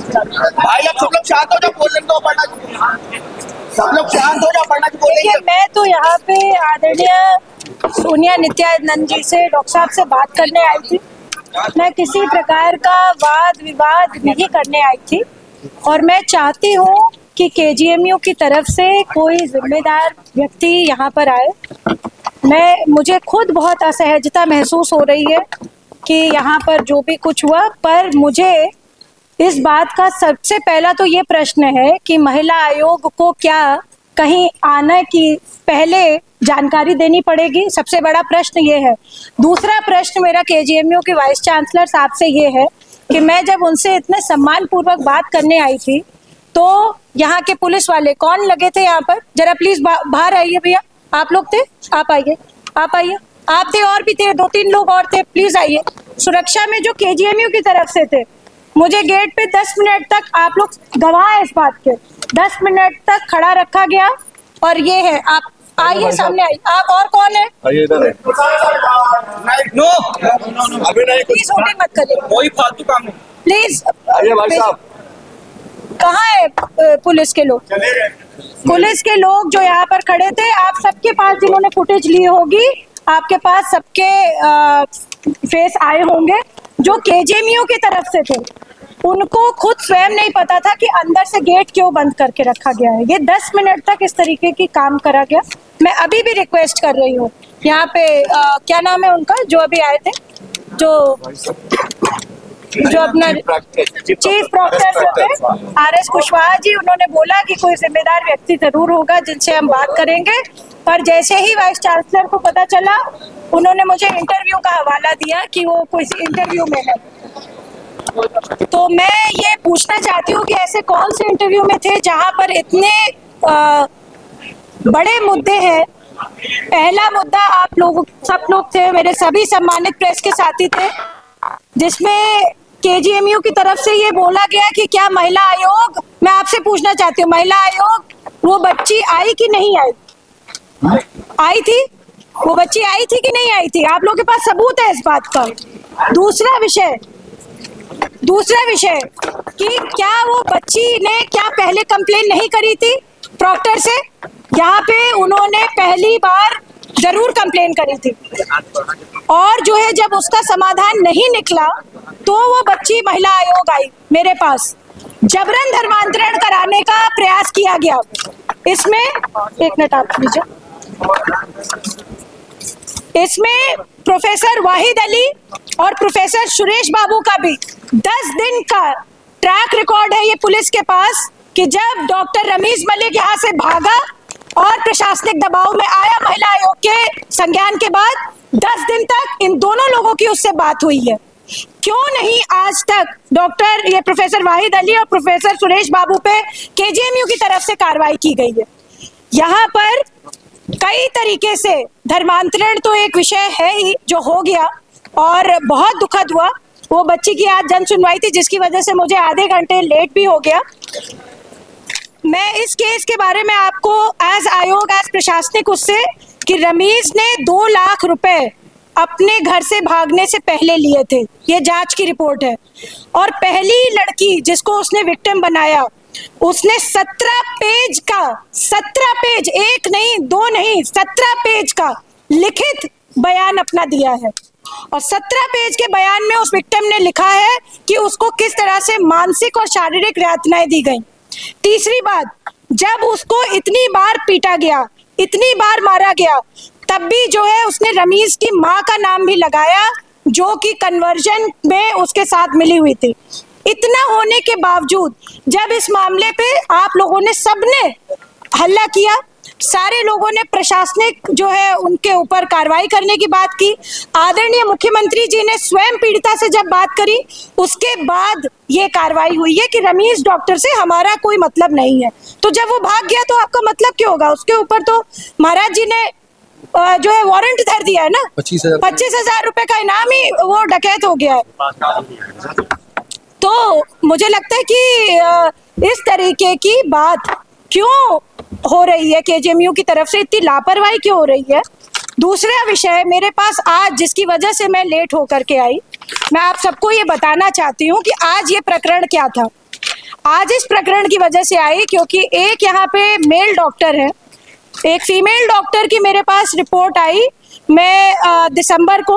भाई अब सब लोग शांत हो जाओ, बोलने दो पढ़ना, सब लोग शांत हो जाओ, पढ़ना बोलेंगे। मैं तो यहाँ पे आदरणीय सोनिया नित्यानंद जी से, डॉक्टर साहब से बात करने आई थी। मैं किसी प्रकार का वाद विवाद नहीं करने आई थी और मैं चाहती हूँ कि केजीएमयू की तरफ से कोई जिम्मेदार व्यक्ति यहाँ पर आए। मुझे खुद बहुत असहजता महसूस हो रही है कि यहाँ पर जो भी कुछ हुआ, पर मुझे इस बात का सबसे पहला तो ये प्रश्न है कि महिला आयोग को क्या कहीं आने की पहले जानकारी देनी पड़ेगी, सबसे बड़ा प्रश्न ये है। दूसरा प्रश्न मेरा केजीएमयू के वाइस चांसलर साहब से ये है कि मैं जब उनसे इतने सम्मान पूर्वक बात करने आई थी तो यहाँ के पुलिस वाले कौन लगे थे यहाँ पर, जरा प्लीज बाहर आइए भैया, आप लोग थे, आप आइए, आप थे, और भी थे, 2-3 लोग और थे, प्लीज आइए। सुरक्षा में जो केजीएमयू की तरफ से थे, मुझे गेट पे 10 मिनट तक, आप लोग गवाह है इस बात के, 10 मिनट तक खड़ा रखा गया। और ये है, आप आइए सामने आइए, आप और कौन है? आइए इधर है। नो अभी नहीं, प्लीज होल्डिंग मत करिए, कोई फालतू काम नहीं, प्लीज। आइए भाई साहब। कहाँ है पुलिस के लोग? पुलिस के लोग जो यहाँ पर खड़े थे, आप सबके पास जिन्होंने फुटेज ली होगी, आपके पास सबके फेस आए होंगे। जो केजीएमयू की तरफ से थे, उनको खुद स्वयं नहीं पता था कि अंदर से गेट क्यों बंद करके रखा गया है। ये 10 मिनट तक इस तरीके की काम करा गया। मैं अभी भी रिक्वेस्ट कर रही हूँ यहाँ पे, क्या नाम है उनका जो अभी आए थे, जो अपना चीफ प्रॉक्टर थे RS कुशवाहा जी, उन्होंने बोला कि कोई जिम्मेदार व्यक्ति जरूर होगा जिनसे हम बात करेंगे। पर जैसे ही वाइस चांसलर को पता चला, उन्होंने मुझे इंटरव्यू का हवाला दिया कि वो कोई इंटरव्यू में है। तो मैं ये पूछना चाहती हूँ कि ऐसे कौन से इंटरव्यू में थे जहां पर इतने बड़े मुद्दे हैं। पहला मुद्दा, आप लोग सब लोग थे, मेरे सभी सम्मानित प्रेस के साथी थे, जिसमें केजीएमयू की तरफ से ये बोला गया कि क्या महिला आयोग, मैं आपसे पूछना चाहती हूँ, महिला आयोग वो बच्ची आई कि नहीं आई? आई थी, वो बच्ची आई थी कि नहीं आई थी? आप लोगों के पास सबूत है इस बात का। दूसरा विषय कि क्या वो बच्ची ने क्या पहले कंप्लेन नहीं करी थी प्रॉक्टर से? यहाँ पे उन्होंने पहली बार जरूर कंप्लेन करी थी, और जो है जब उसका समाधान नहीं निकला तो वो बच्ची महिला आयोग आई मेरे पास, जबरन धर्मांतरण कराने का प्रयास किया गया। इसमें एक मिनट आप लीजिए, इसमें प्रोफेसर वाहिद अली और प्रोफेसर सुरेश बाबू का भी 10 दिन का ट्रैक रिकॉर्ड है ये पुलिस के पास, कि जब डॉक्टर रमीज मलिक यहाँ से भागा और प्रशासनिक दबाव में आया महिला आयोग के संज्ञान के बाद, 10 दिन तक इन दोनों लोगों की उससे बात हुई है। क्यों नहीं आज तक ये प्रोफेसर वाहिद अली और प्रोफेसर सुरेश बाबू पे केजीएमयू की तरफ से कार्रवाई की गई है? यहाँ पर कई तरीके से धर्मांतरण तो एक विषय है ही जो हो गया, और बहुत दुखद हुआ। वो बच्ची की आज जन सुनवाई थी, जिसकी वजह से मुझे आधे घंटे लेट भी हो गया। मैं इस केस के बारे में आपको एज आयोग, एज प्रशासनिक, उससे कि रमीज ने 2 लाख रुपए अपने घर से भागने से पहले लिए थे, ये जांच की रिपोर्ट है। और पहली लड़की जिसको उसने विक्टिम बनाया, उसने 17 पेज का, 17 पेज, 1 नहीं 2 नहीं, 17 पेज का लिखित बयान अपना दिया है। और 17 पेज के बयान में उस विक्टिम ने लिखा है कि उसको किस तरह से मानसिक और शारीरिक यातनाएं दी गई। तीसरी बात, जब उसको इतनी बार पीटा गया, इतनी बार मारा गया, तब भी जो है उसने रमीज की माँ का नाम भी लगाया, जो कि कन्वर्जन में उसके साथ मिली हुई थी। इतना होने के बावजूद जब इस मामले पे आप लोगों ने सबने हल्ला किया, सारे लोगों ने प्रशासनिक जो है उनके ऊपर कार्रवाई करने की बात की, आदरणीय मुख्यमंत्री जी ने स्वयं पीड़िता से जब बात करी, उसके बाद ये कार्रवाई हुई है कि रमीज डॉक्टर से हमारा कोई मतलब नहीं है। तो जब वो भाग गया तो आपका मतलब क्यों होगा? उसके ऊपर तो महाराज जी ने जो है वारंट धर दिया है ना, 25,000 रुपए का इनाम ही वो डकैत हो गया है। तो मुझे लगता है कि इस तरीके की बात क्यों हो रही है, केजीएमयू की तरफ से इतनी लापरवाही क्यों हो रही है? दूसरा विषय मेरे पास आज, जिसकी वजह से मैं लेट होकर के आई, मैं आप सबको ये बताना चाहती हूँ कि आज ये प्रकरण क्या था। आज इस प्रकरण की वजह से आई क्योंकि एक यहाँ पे मेल डॉक्टर है, एक फीमेल डॉक्टर की मेरे पास रिपोर्ट आई मैं दिसंबर को,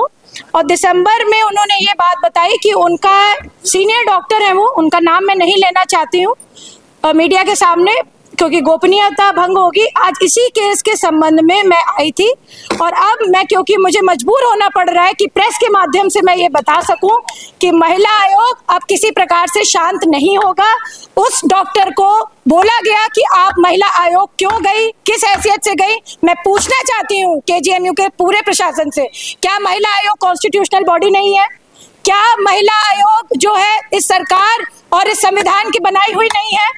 और दिसंबर में उन्होंने ये बात बताई कि उनका सीनियर डॉक्टर है, वो उनका नाम मैं नहीं लेना चाहती हूँ मीडिया के सामने क्योंकि गोपनीयता भंग होगी। आज इसी केस के संबंध में मैं आई थी और अब मैं, क्योंकि मुझे मजबूर होना पड़ रहा है कि प्रेस के माध्यम से मैं ये बता सकूं कि महिला आयोग अब किसी प्रकार से शांत नहीं होगा। उस डॉक्टर को बोला गया कि आप महिला आयोग क्यों गई, किस हैसियत से गई। मैं पूछना चाहती हूँ केजीएमयू के पूरे प्रशासन से, क्या महिला आयोग कॉन्स्टिट्यूशनल बॉडी नहीं है? क्या महिला आयोग जो है इस सरकार और इस संविधान की बनाई हुई नहीं है?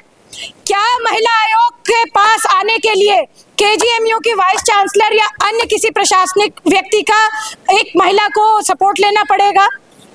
क्या महिला आयोग के पास आने के लिए केजीएमयू की वाइस चांसलर या अन्य किसी प्रशासनिक व्यक्ति का एक महिला को सपोर्ट लेना पड़ेगा?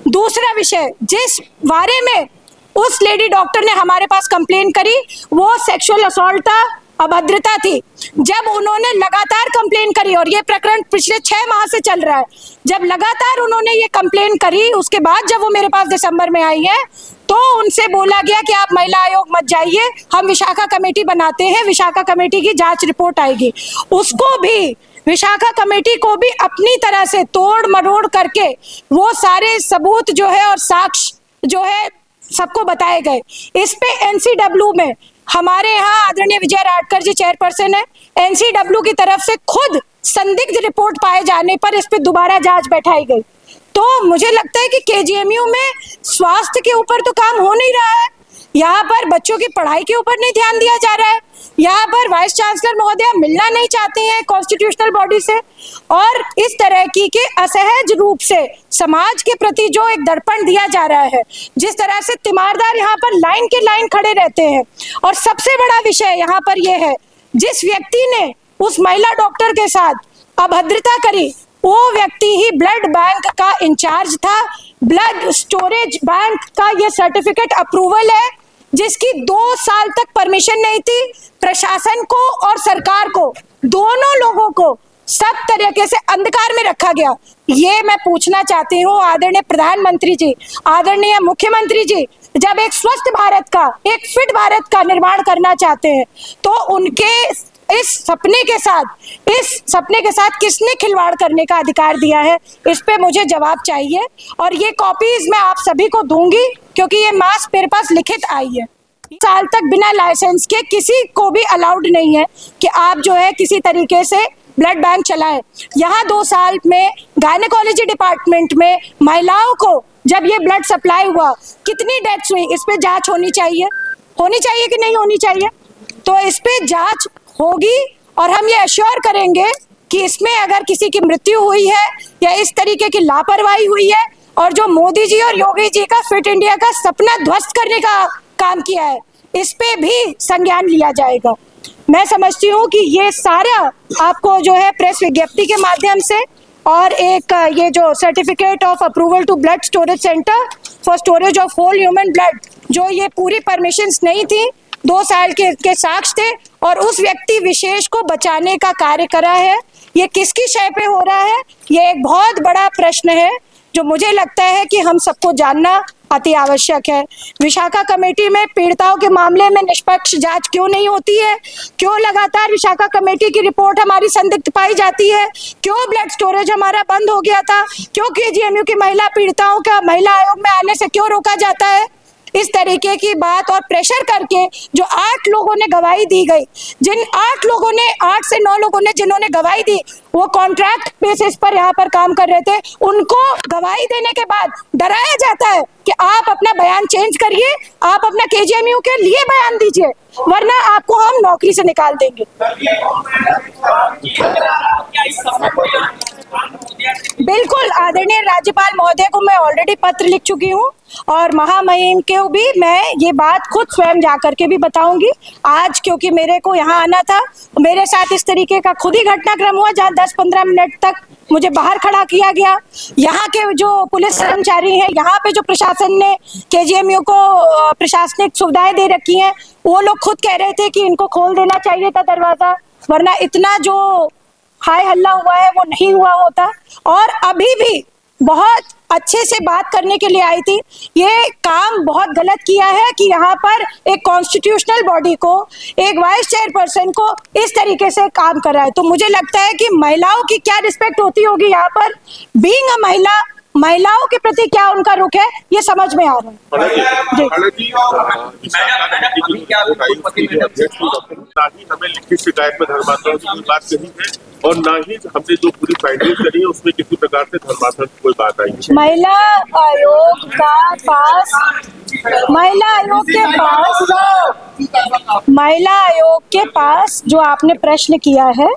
दूसरा विषय, जिस बारे में उस लेडी डॉक्टर ने हमारे पास कंप्लेन करी वो सेक्सुअल असॉल्ट था, अभद्रता थी। जब उन्होंने लगातार कंप्लेन करी और ये प्रकरण पिछले 6 माह से चल रहा है, जब लगातार उन्होंने ये कंप्लेन करी उसके बाद जब वो मेरे पास दिसंबर में आई है तो उनसे बोला गया कि आप महिला आयोग मत जाइए, हम विशाखा कमेटी बनाते हैं, विशाखा कमेटी की जांच रिपोर्ट आएगी। उसको भी, विशाखा कमेटी को भी अपनी तरह से तोड़ मरोड़ करके वो सारे सबूत जो है और साक्ष्य जो है सबको बताए गए। इस पे एनसीडब्ल्यू में हमारे यहाँ आदरणीय विजय राटकर जी चेयरपर्सन है, एनसीडब्ल्यू की तरफ से खुद संदिग्ध रिपोर्ट पाए जाने पर इस पे दोबारा जांच बैठाई गई। तो मुझे लगता है कि केजीएमयू में स्वास्थ्य के ऊपर तो काम हो नहीं रहा है, यहाँ पर बच्चों की पढ़ाई के ऊपर नहीं ध्यान दिया जा रहा है, यहाँ पर वाइस चांसलर महोदया मिलना नहीं चाहती हैं कॉन्स्टिट्यूशनल बॉडी से, और इस तरह की के असहज रूप से समाज के प्रति जो एक दर्पण दिया जा रहा है, जिस तरह से तीमारदार यहाँ पर लाइन के लाइन खड़े रहते हैं। और सबसे बड़ा विषय यहाँ पर यह है, जिस व्यक्ति ने उस महिला डॉक्टर के साथ अभद्रता करी वो व्यक्ति ही ब्लड बैंक का इंचार्ज था। ब्लड स्टोरेज बैंक का ये सर्टिफिकेट अप्रूवल है जिसकी 2 साल तक परमिशन नहीं थी। प्रशासन को और सरकार को, दोनों लोगों को सब तरीके से अंधकार में रखा गया। ये मैं पूछना चाहती हूँ आदरणीय प्रधानमंत्री जी, आदरणीय मुख्यमंत्री जी, जब एक स्वस्थ भारत का, एक फिट भारत का निर्माण करना चाहते हैं तो उनके इस सपने के साथ किसने खिलवाड़ करने का अधिकार दिया है? इस पे मुझे जवाब चाहिए और ये कॉपीज मैं आप सभी को दूंगी क्योंकि ये मास मेरे पास लिखित आई है। साल तक बिना लाइसेंस के किसी को भी अलाउड नहीं है कि आप जो है किसी तरीके से ब्लड बैंक चलाएं। यहाँ 2 साल में गायनेकोलॉजी डिपार्टमेंट में महिलाओं को जब ये ब्लड सप्लाई हुआ कितनी डेथ्स हुई, इस पे जांच होनी चाहिए कि नहीं होनी चाहिए? तो इस पे जांच होगी और हम ये अश्योर करेंगे कि इसमें अगर किसी की मृत्यु हुई है या इस तरीके की लापरवाही हुई है और जो मोदी जी और योगी जी का फिट इंडिया का सपना ध्वस्त करने का काम किया है, इस पे भी संज्ञान लिया जाएगा। मैं समझती हूँ कि ये सारा आपको जो है प्रेस विज्ञप्ति के माध्यम से और एक ये जो certificate of approval to blood storage centre for storage of whole human blood, जो ये पूरी परमिशंस नहीं थी, 2 साल के साक्ष्य थे और उस व्यक्ति विशेष को बचाने का कार्य करा है। ये किसकी शय पे हो रहा है? ये एक बहुत बड़ा प्रश्न है जो मुझे लगता है कि हम सबको जानना अति आवश्यक है। विशाखा कमेटी में पीड़िताओं के मामले में निष्पक्ष जांच क्यों नहीं होती है? क्यों लगातार विशाखा कमेटी की रिपोर्ट हमारी संदिग्ध पाई जाती है? क्यों ब्लड स्टोरेज हमारा बंद हो गया था? क्यों केजीएमयू की महिला पीड़िताओं का महिला आयोग में आने से क्यों रोका जाता है? इस तरीके की बात और प्रेशर करके जो 8 लोगों ने गवाही दी गई, जिन 8 से 9 लोगों ने जिन्होंने गवाही दी वो कॉन्ट्रैक्ट बेसिस पर यहाँ पर काम कर रहे थे, उनको गवाही देने के बाद डराया जाता है कि आप अपना बयान चेंज करिए, आप अपना केजीएमयू के लिए बयान दीजिए वरना आपको हम नौकरी से निकाल देंगे। बिल्कुल, आदरणीय राज्यपाल महोदय को मैं ऑलरेडी पत्र लिख चुकी हूँ और महामहिम को भी मैं ये बात खुद स्वयं जाकर के भी बताऊंगी। आज क्योंकि मेरे को यहाँ आना था, मेरे साथ इस तरीके का खुद ही घटनाक्रम हुआ जहाँ 10-15 मिनट तक मुझे बाहर खड़ा किया गया। यहाँ के जो पुलिस कर्मचारी हैं, यहाँ पे जो प्रशासन ने केजीएमयू को प्रशासनिक सुविधाएं दे रखी हैं, वो लोग खुद कह रहे थे कि इनको खोल देना चाहिए था दरवाजा, वरना इतना जो हाय हल्ला हुआ है वो नहीं हुआ होता। और अभी भी बहुत अच्छे से बात करने के लिए आई थी। ये काम बहुत गलत किया है कि यहाँ पर एक कॉन्स्टिट्यूशनल बॉडी को, एक वाइस चेयरपर्सन को इस तरीके से काम कर रहा है। तो मुझे लगता है कि महिलाओं की क्या रिस्पेक्ट होती होगी यहाँ पर, बीइंग अ महिला, महिलाओं के प्रति क्या उनका रुख है, ये समझ में आ रहा है। ना ही हमें लिखित शिकायत में धर्मांतरण की कोई बात कही है और ना ही हमने जो पूरी फाइंडिंग करी है उसमें किसी प्रकार से धर्मांतरण की कोई बात आई है। महिला आयोग के पास जो आपने प्रश्न किया है,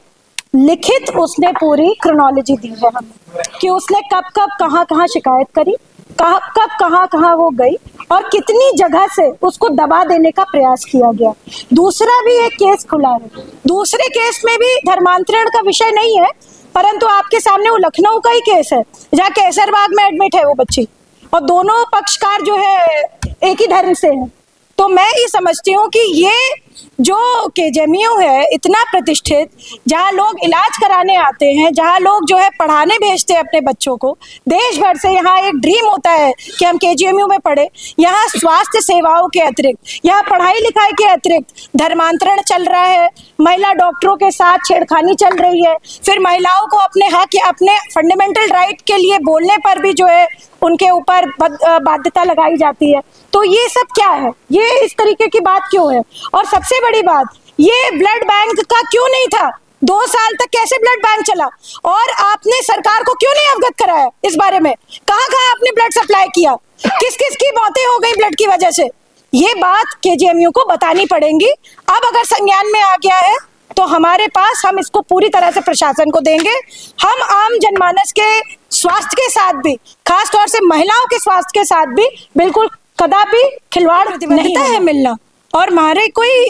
लिखित उसने पूरी क्रोनोलॉजी दी है हमें कि उसने कब कब कहाँ शिकायत करी, कब कहाँ वो गई और कितनी जगह से उसको दबा देने का प्रयास किया गया। दूसरा भी एक केस खुला है, दूसरे केस में भी धर्मांतरण का विषय नहीं है, परंतु आपके सामने वो लखनऊ का ही केस है जहाँ कैसरबाग में एडमिट है वो बच्ची, और दोनों पक्षकार जो है एक ही धर्म से हैं। तो मैं ये समझती हूँ कि ये जो केजीएमयू है इतना प्रतिष्ठित, जहाँ लोग इलाज कराने आते हैं, जहाँ लोग जो है पढ़ाने भेजते हैं अपने बच्चों को देश भर से, यहाँ एक ड्रीम होता है कि हम केजीएमयू में पढ़े। यहाँ स्वास्थ्य सेवाओं के अतिरिक्त, यहाँ पढ़ाई लिखाई के अतिरिक्त धर्मांतरण चल रहा है, महिला डॉक्टरों के साथ छेड़खानी चल रही है, फिर महिलाओं को अपने हक या अपने फंडामेंटल राइट के लिए बोलने पर भी जो है उनके ऊपर बाध्यता लगाई जाती है। तो ये सब क्या है, ये इस तरीके की बात क्यों है? और सबसे बड़ी बात, ये ब्लड बैंक का क्यों नहीं था? 2 साल तक कैसे ब्लड बैंक चला और आपने सरकार को क्यों नहीं अवगत कराया इस बारे में? कहाँ आपने ब्लड सप्लाई किया? किस किस की मौतें हो गई ब्लड की वजह से? ये बात केजीएमयू को बतानी पड़ेगी। अब अगर संज्ञान में आ गया है तो हमारे पास, हम इसको पूरी तरह से प्रशासन को देंगे। हम आम जनमानस के स्वास्थ्य के साथ भी, खास तौर से महिलाओं के स्वास्थ्य के साथ भी बिल्कुल कदापि खिलवाड़ नहीं है मिलना। और हमारे कोई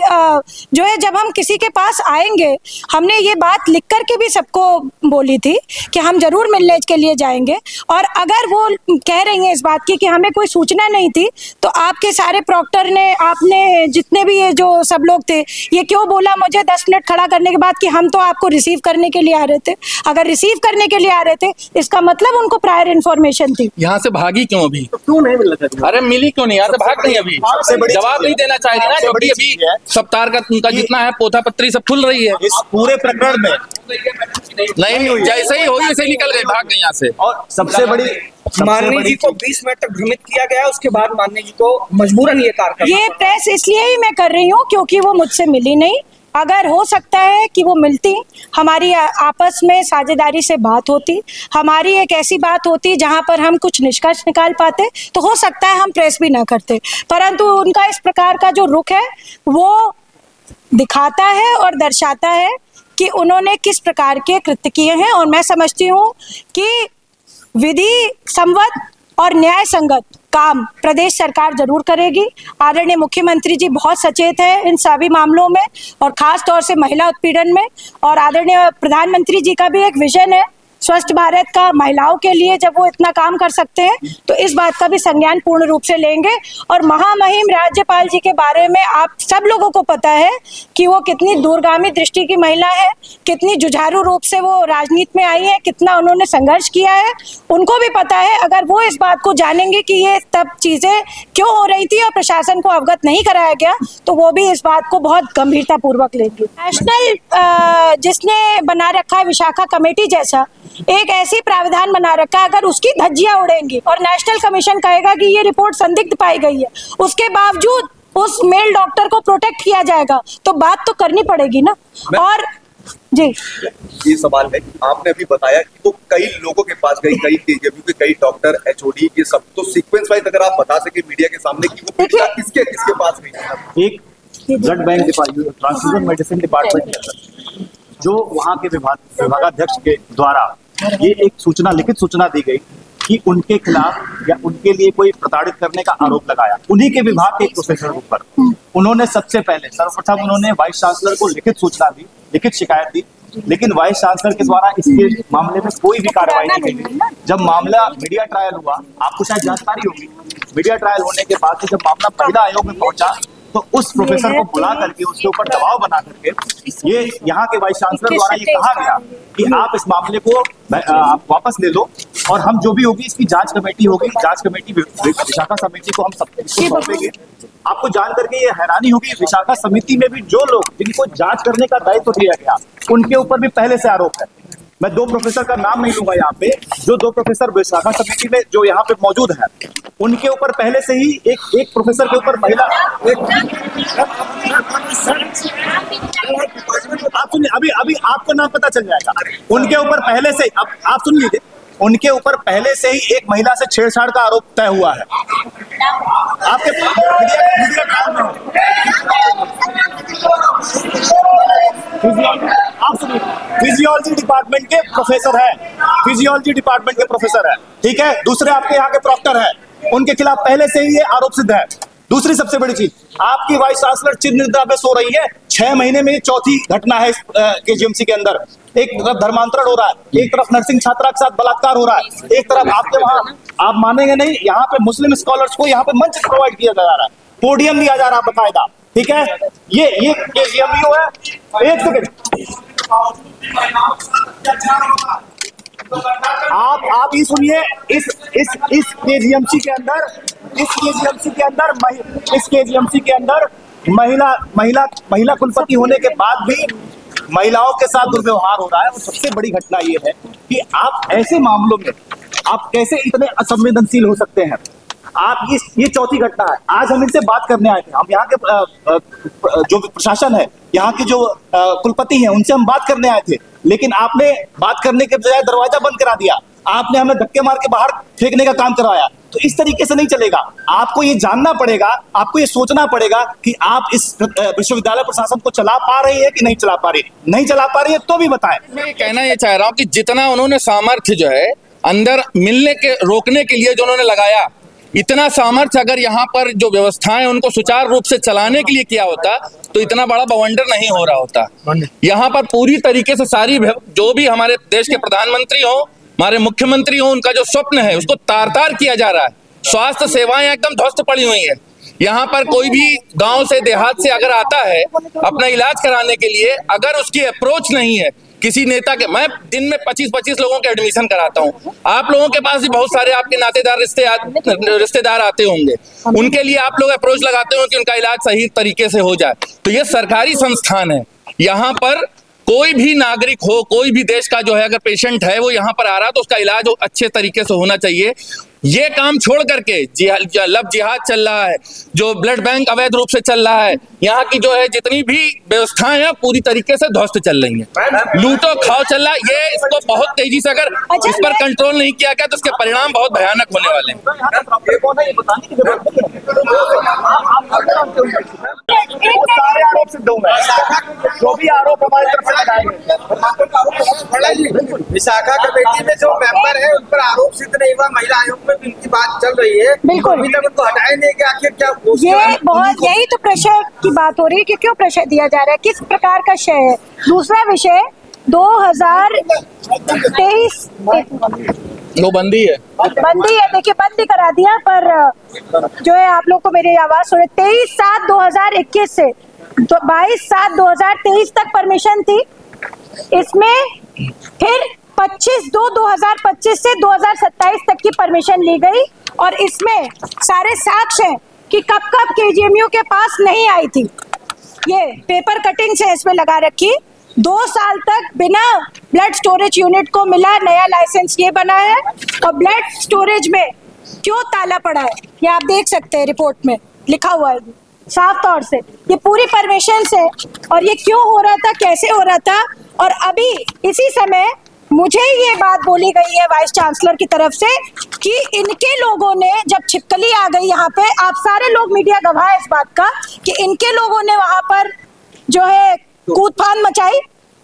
जो है, जब हम किसी के पास आएंगे, हमने ये बात लिख करके भी सबको बोली थी कि हम जरूर मिलने के लिए जाएंगे, और अगर वो कह रही हैं इस बात की कि हमें कोई सूचना नहीं थी, तो आपके सारे प्रॉक्टर ने, आपने जितने भी ये जो सब लोग थे, ये क्यों बोला मुझे 10 मिनट खड़ा करने के बाद कि हम तो आपको रिसीव करने के लिए आ रहे थे? अगर रिसीव करने के लिए आ रहे थे, इसका मतलब उनको प्रायर इन्फॉर्मेशन थी। यहाँ से भागी क्यों अभी? तो क्यों नहीं मिल रहा? अरे मिली क्यों नहीं? यहाँ से भाग नहीं अभी, जवाब नहीं देना चाहिए ना, क्योंकि अभी सप्ताह का उनका जितना है पोथा पत्री सब खुल रही है। इस पूरे प्रकरण में नहीं, जैसे ही हुई वैसे ही निकल गए, भाग गए यहाँ से। और सबसे बड़ी माननीय जी को 20 मिनट तक भ्रमित किया गया, उसके बाद माननीय जी को मजबूरन ये कार्य करना। ये प्रेस इसलिए ही मैं कर रही हूँ क्योंकि वो मुझसे मिली नहीं। अगर हो सकता है कि वो मिलती, हमारी आपस में साझेदारी से बात होती, हमारी एक ऐसी बात होती जहां पर हम कुछ निष्कर्ष निकाल पाते, तो हो सकता है हम प्रेस भी ना करते। परंतु उनका इस प्रकार का जो रुख है वो दिखाता है और दर्शाता है कि उन्होंने किस प्रकार के कृत्य किए हैं। और मैं समझती हूँ कि विधि संवत और न्याय संगत काम प्रदेश सरकार जरूर करेगी। आदरणीय मुख्यमंत्री जी बहुत सचेत है इन सभी मामलों में, और खास तौर से महिला उत्पीड़न में। और आदरणीय प्रधानमंत्री जी का भी एक विजन है स्वस्थ भारत का महिलाओं के लिए। जब वो इतना काम कर सकते हैं तो इस बात का भी संज्ञान पूर्ण रूप से लेंगे। और महामहिम राज्यपाल जी के बारे में आप सब लोगों को पता है कि वो कितनी दूरगामी दृष्टि की महिला है, कितनी जुझारू रूप से वो राजनीति में आई है, कितना उन्होंने संघर्ष किया है। उनको भी पता है, अगर वो इस बात को जानेंगे कि ये तब चीजें क्यों हो रही थी और प्रशासन को अवगत नहीं कराया गया, तो वो भी इस बात को बहुत गंभीरता पूर्वक लेंगे। नेशनल जिसने बना रखा है विशाखा कमेटी जैसा एक ऐसी प्रावधान बना रखा है, अगर उसकी धज्जियां उड़ेंगी और नेशनल कमीशन कहेगा कि ये रिपोर्ट संदिग्ध पाई गई है, उसके बावजूद उस मेल डॉक्टर को प्रोटेक्ट किया जाएगा, तो बात तो करनी पड़ेगी ना। और जी ये सवाल है, आपने अभी बताया कि तो कई लोगों के पास गई, कई केजीएमयू के कई डॉक्टर, एचओडी, ये सब, तो सीक्वेंस वाइज अगर आप बता सके मीडिया के सामने कि वो किसके किसके पास गई? एक blood bank department, transfusion medicine department के अंदर जो वहाँ के विभागाध्यक्ष के द्वारा ये एक सूचना, लिखित सूचना दी गई कि उनके खिलाफ या उनके लिए कोई प्रताड़ित करने का आरोप लगाया उन्हीं के विभाग के एक प्रोफेसर के ऊपर। उन्होंने सबसे पहले सर्वप्रथम उन्होंने वाइस चांसलर को लिखित सूचना दी, लिखित शिकायत दी, लेकिन वाइस चांसलर के द्वारा इसके मामले में कोई भी कार्रवाई नहीं की गई। जब मामला मीडिया ट्रायल हुआ, आपको शायद जानकारी होगी, मीडिया ट्रायल होने के बाद जब मामला महिला आयोग में पहुंचा तो उस प्रोफेसर को बुला करके उसके ऊपर दबाव बना करके ये यहाँ के वाइस चांसलर द्वारा ये कहा गया कि आप इस मामले को आप वापस ले लो और हम जो भी होगी इसकी जांच कमेटी होगी, जांच कमेटी विशाखा समिति को हम सब सौंपेंगे। आपको जान करके ये हैरानी होगी, विशाखा समिति में भी जो लोग जिनको जांच करने का दायित्व दिया गया उनके ऊपर भी पहले से आरोप है। मैं 2 प्रोफेसर का नाम नहीं लूंगा यहाँ पे, जो 2 प्रोफेसर विशाखा समिति में जो यहाँ पे मौजूद है उनके ऊपर पहले से ही एक प्रोफेसर के ऊपर महिला आप सुनिए, अभी आपको नाम पता चल जाएगा। उनके ऊपर पहले से, अब आप सुन लीजिए, उनके ऊपर पहले से ही एक महिला से छेड़छाड़ का आरोप तय हुआ है। आपके आप सुनिए, फिजियोलॉजी डिपार्टमेंट के प्रोफेसर है, फिजियोलॉजी डिपार्टमेंट के प्रोफेसर है, ठीक है। दूसरे आपके यहाँ के प्रॉक्टर है, उनके खिलाफ पहले से ही ये आरोप सिद्ध है। दूसरी सबसे बड़ी चीज, आपकी वाइस चांसलर चिर निद्रा में सो रही है। 6 महीने में ये चौथी घटना है इस केजीएमसी के अंदर। एक तरफ धर्मांतरण हो रहा है, एक तरफ नर्सिंग छात्रा के साथ बलात्कार हो रहा है, एक तरफ आपके वहां, आप मानेंगे नहीं, यहाँ पे मुस्लिम स्कॉलर्स को यहाँ पे मंच प्रोवाइड किया जा रहा है, पोडियम दिया जा रहा है बकायदा, ठीक है। ये केजीएमयू है। एक सेकंड, आप ही सुनिए, इस केजीएमसी के अंदर महिला कुलपति होने के बाद भी महिलाओं के साथ दुर्व्यवहार हो रहा है। और सबसे बड़ी घटना ये है कि आप ऐसे मामलों में आप कैसे इतने असंवेदनशील हो सकते हैं। आप ये चौथी घटना है। आज हम इनसे बात करने आए थे, हम यहाँ के जो प्रशासन है, यहाँ के जो कुलपति हैं, उनसे हम बात करने आए थे, लेकिन आपने बात करने के बजाय दरवाजा बंद करा दिया। आपने हमें धक्के मार के बाहर फेंकने का काम करवाया। तो इस तरीके से नहीं चलेगा। आपको ये जानना पड़ेगा, आपको ये सोचना पड़ेगा कि आप इस विश्वविद्यालय प्रशासन को चला पा रही है कि नहीं चला पा रही। नहीं चला पा रही है तो भी बताएं। मैं कहना ये चाह रहा हूँ कि जितना उन्होंने सामर्थ्य जो है अंदर मिलने के रोकने के लिए जो उन्होंने लगाया, इतना सामर्थ्य अगर यहाँ पर जो व्यवस्थाएं उनको सुचारू रूप से चलाने के लिए किया होता तो इतना बड़ा बवंडर नहीं हो रहा होता। यहाँ पर पूरी तरीके से सारी जो भी हमारे देश के प्रधानमंत्री हो, हमारे मुख्यमंत्री हो, उनका जो स्वप्न है उसको तार तार किया जा रहा है। स्वास्थ्य सेवाएं एकदम ध्वस्त पड़ी हुई है। यहाँ पर कोई भी गांव से देहात से अगर आता है अपना इलाज कराने के लिए, अगर उसकी अप्रोच नहीं है किसी नेता के, मैं दिन में 25-25 लोगों के एडमिशन कराता हूँ। आप लोगों के पास भी बहुत सारे आपके नातेदार रिश्तेदार आते होंगे, उनके लिए आप लोग अप्रोच लगाते हो कि उनका इलाज सही तरीके से हो जाए। तो ये सरकारी संस्थान है, यहाँ पर कोई भी नागरिक हो, कोई भी देश का जो है अगर पेशेंट है वो यहाँ पर आ रहा है तो उसका इलाज अच्छे तरीके से होना चाहिए। ये काम छोड़ करके लव जिहाद चल रहा है, जो ब्लड बैंक अवैध रूप से चल रहा है, यहाँ की जो है जितनी भी व्यवस्थाएं हैं पूरी तरीके से ध्वस्त चल रही हैं। लूटो खाओ चल रहा है। ये इसको बहुत तेजी से अगर इस पर कंट्रोल नहीं किया गया तो इसके परिणाम बहुत भयानक होने वाले हैं। विशाखा कमेटी में जो मेंबर है उन पर आरोप सिद्ध नहीं हुआ, महिला आयोग में भी उनकी बात चल रही है। बिल्कुल, अभी तक उनको हटाए नहीं कि आखिर क्या ये बहुत, यही तो प्रेशर की बात हो रही है कि क्यों प्रेशर दिया जा रहा है, किस प्रकार का शय है। दूसरा विषय 2023 वो बंदी है, देखिए बंदी करा दिया, पर जो है आप लोग को मेरी आवाज सुने, 23/7/2021 से 22/7/2023 तक परमिशन थी। इसमें फिर 25/2/2025 से 2027 तक की परमिशन ली गई और इसमें सारे साक्ष्य हैं कि कब केजीएमयू के पास नहीं आई थी। ये पेपर कटिंग से इसमें लगा रखी। 2 साल तक बिना ब्लड स्टोरेज यूनिट को मिला नया लाइसेंस ये बना है और ब्लड स्टोरेज में क्यों ताला पड़ा है ये आप देख सकते हैं, रिपोर्ट में लिखा हुआ है साफ तौर से। ये पूरी परमिशन से, और ये क्यों हो रहा था, कैसे हो रहा था। और अभी इसी समय मुझे ये बात बोली गई है वाइस चांसलर की तरफ से कि इनके लोगों ने जब छिपकली आ गई यहाँ पे, आप सारे लोग मीडिया गवाह है इस बात का कि इनके लोगों ने वहां पर जो है कूद फान मचाई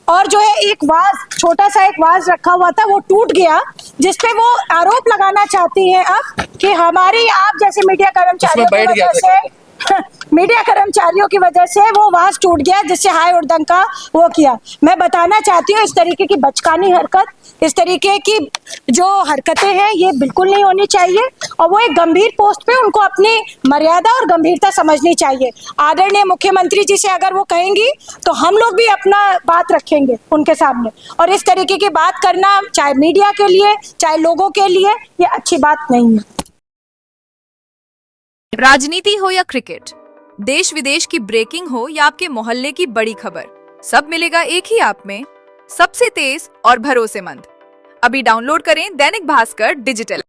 और जो है एक वाज, छोटा सा एक वाज रखा हुआ था वो टूट गया, जिसपे वो आरोप लगाना चाहती हैं अब कि हमारी आप जैसे मीडिया कर्मचारियों की वजह से मीडिया कर्मचारियों की वजह से वो वास टूट गया, जिससे हाय उड़दंग का वो किया। मैं बताना चाहती हूँ इस तरीके की बचकानी हरकत, इस तरीके की जो हरकतें हैं ये बिल्कुल नहीं होनी चाहिए, और वो एक गंभीर पोस्ट पे उनको अपनी मर्यादा और गंभीरता समझनी चाहिए। आदरणीय मुख्यमंत्री जी से अगर वो कहेंगी तो हम लोग भी अपना बात रखेंगे उनके सामने, और इस तरीके की बात करना चाहे मीडिया के लिए चाहे लोगों के लिए ये अच्छी बात नहीं है। राजनीति हो या क्रिकेट, देश विदेश की ब्रेकिंग हो या आपके मोहल्ले की बड़ी खबर, सब मिलेगा एक ही ऐप में, सबसे तेज और भरोसेमंद। अभी डाउनलोड करें दैनिक भास्कर डिजिटल।